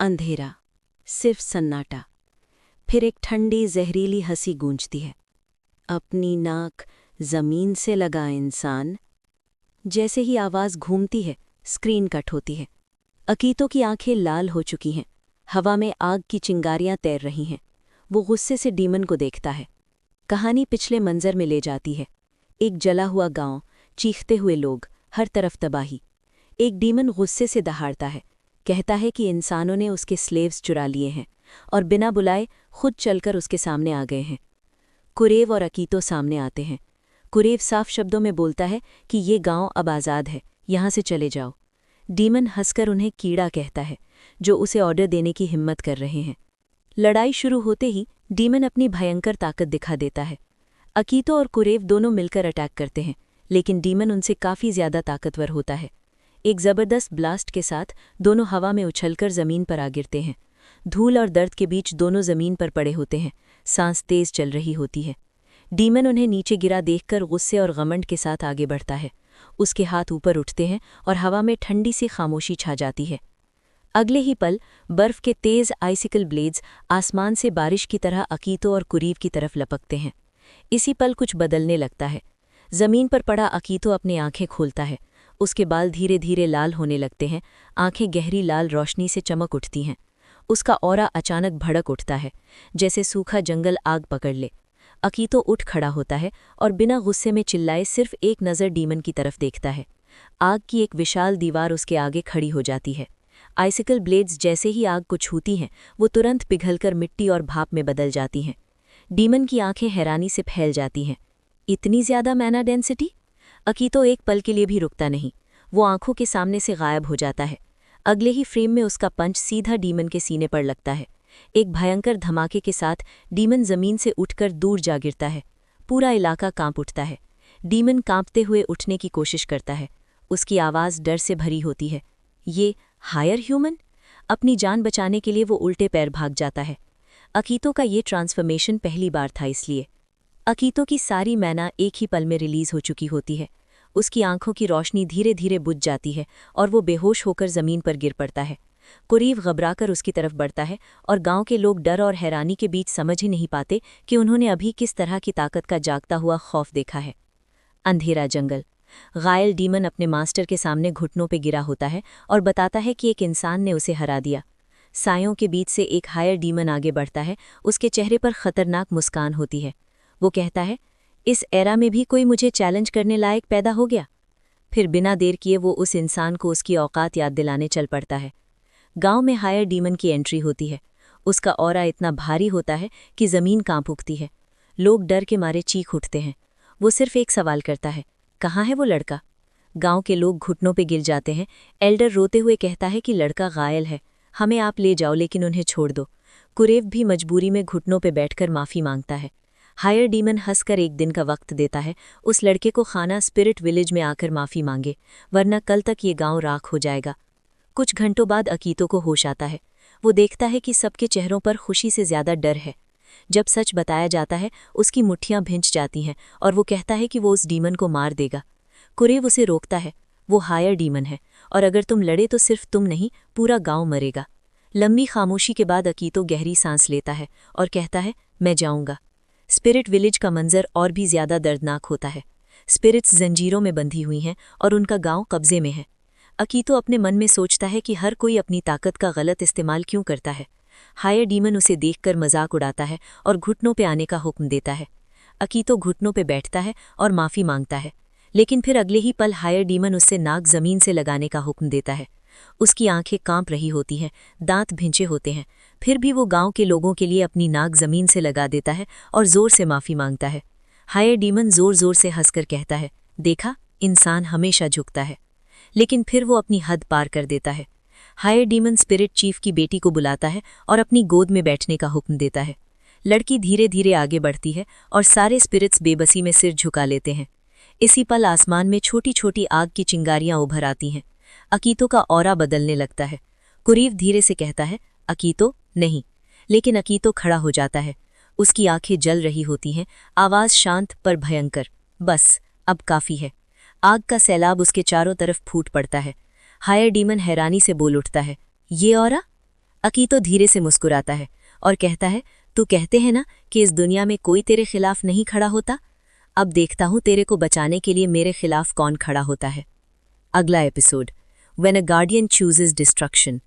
अंधेरा, सिर्फ सन्नाटा। फिर एक ठंडी जहरीली हंसी गूंजती है। अपनी नाक जमीन से लगा इंसान। जैसे ही आवाज घूमती है, स्क्रीन कट होती है। अकीतो की आंखें लाल हो चुकी हैं। हवा में आग की चिंगारियां तैर रही हैं। वो गुस्से से डीमन को देखता है। कहानी पिछले मंजर में ले जाती है। एक जला हुआ गांव, चीखते हुए लोग, हर तरफ तबाही। एक डीमन गुस्से से दहाड़ता है। कहता है कि इंसानों ने उसके स्लेव्स चुरा लिए हैं और बिना बुलाए खुद चलकर उसके सामने आ गए हैं। कुरेव और अकीतो सामने आते हैं। कुरेव साफ शब्दों में बोलता है कि ये गांव अब आज़ाद है, यहाँ से चले जाओ। डीमन हंसकर उन्हें कीड़ा कहता है, जो उसे ऑर्डर देने की हिम्मत कर रहे हैं। लड़ाई शुरू होते ही डीमन अपनी भयंकर ताकत दिखा देता है। अकीतो और कुरेव दोनों मिलकर अटैक करते हैं, लेकिन डीमन उनसे काफ़ी ज़्यादा ताकतवर होता है। एक ज़बरदस्त ब्लास्ट के साथ दोनों हवा में उछलकर ज़मीन पर आ गिरते हैं। धूल और दर्द के बीच दोनों ज़मीन पर पड़े होते हैं। सांस तेज चल रही होती है। डीमन उन्हें नीचे गिरा देखकर गुस्से और घमंड के साथ आगे बढ़ता है। उसके हाथ ऊपर उठते हैं और हवा में ठंडी सी खामोशी छा जाती है। अगले ही पल बर्फ के तेज आइसिकल ब्लेड्स आसमान से बारिश की तरह अकीतो और कुरीव की तरफ लपकते हैं। इसी पल कुछ बदलने लगता है। ज़मीन पर पड़ा अकीतो अपनी आंखें खोलता है। उसके बाल धीरे धीरे लाल होने लगते हैं। आंखें गहरी लाल रोशनी से चमक उठती हैं। उसका ऑरा अचानक भड़क उठता है, जैसे सूखा जंगल आग पकड़ ले। अकीतो उठ खड़ा होता है और बिना गुस्से में चिल्लाए सिर्फ एक नज़र डीमन की तरफ देखता है। आग की एक विशाल दीवार उसके आगे खड़ी हो जाती है। आइसिकल ब्लेड्स जैसे ही आग को छूती हैं, वो तुरंत पिघलकर मिट्टी और भाप में बदल जाती हैं। डीमन की आंखें हैरानी से फैल जाती हैं। इतनी ज़्यादा मैना डेंसिटी? अकीतो एक पल के लिए भी रुकता नहीं। वो आंखों के सामने से गायब हो जाता है। अगले ही फ्रेम में उसका पंच सीधा डीमन के सीने पर लगता है। एक भयंकर धमाके के साथ डीमन जमीन से उठकर दूर जा गिरता है। पूरा इलाका कांप उठता है। डीमन कांपते हुए उठने की कोशिश करता है। उसकी आवाज़ डर से भरी होती है। ये हायर ह्यूमन? अपनी जान बचाने के लिए वो उल्टे पैर भाग जाता है। अकीतो का ये ट्रांसफॉर्मेशन पहली बार था, इसलिए अकीतो की सारी मैना एक ही पल में रिलीज हो चुकी होती है। उसकी आंखों की रोशनी धीरे धीरे बुझ जाती है और वो बेहोश होकर ज़मीन पर गिर पड़ता है। कुरीव घबराकर उसकी तरफ बढ़ता है और गांव के लोग डर और हैरानी के बीच समझ ही नहीं पाते कि उन्होंने अभी किस तरह की ताकत का जागता हुआ खौफ देखा है। अंधेरा जंगल। घायल डीमन अपने मास्टर के सामने घुटनों पर गिरा होता है और बताता है कि एक इंसान ने उसे हरा दिया। सायों के बीच से एक हायर डीमन आगे बढ़ता है। उसके चेहरे पर खतरनाक मुस्कान होती है। वो कहता है, इस एरा में भी कोई मुझे चैलेंज करने लायक पैदा हो गया। फिर बिना देर किए वो उस इंसान को उसकी औकात याद दिलाने चल पड़ता है। गांव में हायर डीमन की एंट्री होती है। उसका ऑरा इतना भारी होता है कि ज़मीन कांप उठती है। लोग डर के मारे चीख उठते हैं। वो सिर्फ एक सवाल करता है, कहाँ है वो लड़का? गांव के लोग घुटनों पे गिर जाते हैं। एल्डर रोते हुए कहता है कि लड़का घायल है, हमें आप ले जाओ, लेकिन उन्हें छोड़ दो। कुरेव भी मजबूरी में घुटनों पे बैठकर माफ़ी मांगता है। हायर डीमन हंसकर एक दिन का वक्त देता है। उस लड़के को खाना स्पिरिट विलेज में आकर माफ़ी मांगे, वरना कल तक ये गांव राख हो जाएगा। कुछ घंटों बाद अकीतो को होश आता है। वो देखता है कि सबके चेहरों पर खुशी से ज़्यादा डर है। जब सच बताया जाता है, उसकी मुट्ठियां भिंच जाती हैं और वो कहता है कि वो उस डीमन को मार देगा। कुरेव उसे रोकता है। वो हायर डीमन है और अगर तुम लड़े तो सिर्फ तुम नहीं, पूरा गाँव मरेगा। लंबी खामोशी के बाद अकीतो गहरी सांस लेता है और कहता है, मैं जाऊँगा। स्पिरिट विलेज का मंजर और भी ज़्यादा दर्दनाक होता है। स्पिरिट्स जंजीरों में बंधी हुई हैं और उनका गांव कब्जे में है। अकीतो अपने मन में सोचता है कि हर कोई अपनी ताकत का गलत इस्तेमाल क्यों करता है। हायर डीमन उसे देखकर मजाक उड़ाता है और घुटनों पे आने का हुक्म देता है। अकीतो घुटनों पे बैठता है और माफ़ी मांगता है, लेकिन फिर अगले ही पल हायर डीमन उससे नाक ज़मीन से लगाने का हुक्म देता है। उसकी आंखें कांप रही होती हैं, दांत भिंचे होते हैं, फिर भी वो गांव के लोगों के लिए अपनी नाक ज़मीन से लगा देता है और ज़ोर से माफ़ी मांगता है। हायर डीमन ज़ोर ज़ोर से हंसकर कहता है, देखा, इंसान हमेशा झुकता है। लेकिन फिर वो अपनी हद पार कर देता है। हायर डीमन स्पिरिट चीफ की बेटी को बुलाता है और अपनी गोद में बैठने का हुक्म देता है। लड़की धीरे धीरे आगे बढ़ती है और सारे स्पिरिट्स बेबसी में सिर झुका लेते हैं। इसी पल आसमान में छोटी छोटी आग की चिंगारियां उभर आती हैं। अकीतो का ऑरा बदलने लगता है। कुरीव धीरे से कहता है, अकीतो नहीं, लेकिन अकीतो खड़ा हो जाता है। उसकी आंखें जल रही होती हैं, आवाज़ शांत पर भयंकर, बस अब काफ़ी है। आग का सैलाब उसके चारों तरफ फूट पड़ता है। हायर डीमन हैरानी से बोल उठता है, ये ऑरा? अकी तो धीरे से मुस्कुराता है और कहता है, तू कहते हैं ना कि इस दुनिया में कोई तेरे खिलाफ नहीं खड़ा होता, अब देखता हूं तेरे को बचाने के लिए मेरे खिलाफ कौन खड़ा होता है। अगला episode, when a guardian chooses destruction.